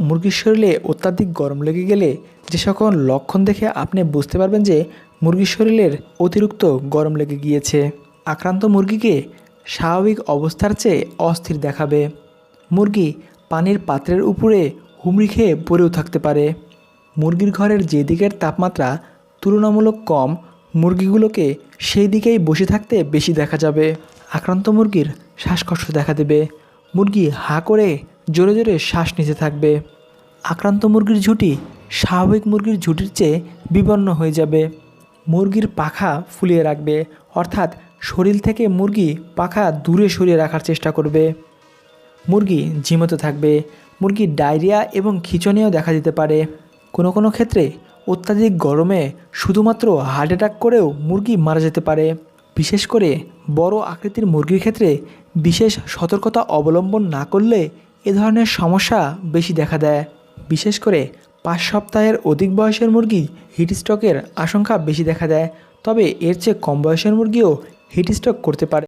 মুরগির শরীরে অত্যাধিক গরম লেগে গেলে যে সকল লক্ষণ দেখে আপনি বুঝতে পারবেন যে মুরগির শরীরের অতিরিক্ত গরম লেগে গিয়েছে। আক্রান্ত মুরগিকে স্বাভাবিক অবস্থার চেয়ে অস্থির দেখাবে। মুরগি পানির পাত্রের উপরে হুমড়ি খেয়ে পড়েও থাকতে পারে। মুরগির ঘরের যে দিকের তাপমাত্রা তুলনামূলক কম, মুরগিগুলোকে সেই দিকেই বসে থাকতে বেশি দেখা যাবে। আক্রান্ত মুরগির শ্বাসকষ্ট দেখা দেবে। মুরগি হাঁ করে জোরে জোরে শ্বাস নিতে থাকবে। আক্রান্ত মুরগির ঝুঁটি স্বাভাবিক মুরগির ঝুঁটির চেয়ে বিবর্ণ হয়ে যাবে। মুরগির পাখা ফুলিয়ে রাখবে, অর্থাৎ শরীর থেকে মুরগি পাখা দূরে সরিয়ে রাখার চেষ্টা করবে। মুরগি ঝিমোতে থাকবে। মুরগির ডায়রিয়া এবং খিঁচুনিও দেখা দিতে পারে। কোনো কোনো ক্ষেত্রে অত্যাধিক গরমে শুধুমাত্র হার্ট অ্যাটাক করেও মুরগি মারা যেতে পারে। বিশেষ করে বড় আকৃতির মুরগির ক্ষেত্রে বিশেষ সতর্কতা অবলম্বন না করলে এ ধরনের সমস্যা বেশি দেখা দেয়। বিশেষ করে 5 সপ্তাহের অধিক বয়সের মুরগি হিটস্ট্রোকের আশঙ্কা বেশি দেখা দেয়, তবে এর চেয়ে কম বয়সের মুরগিও হিটস্ট্রোক করতে পারে।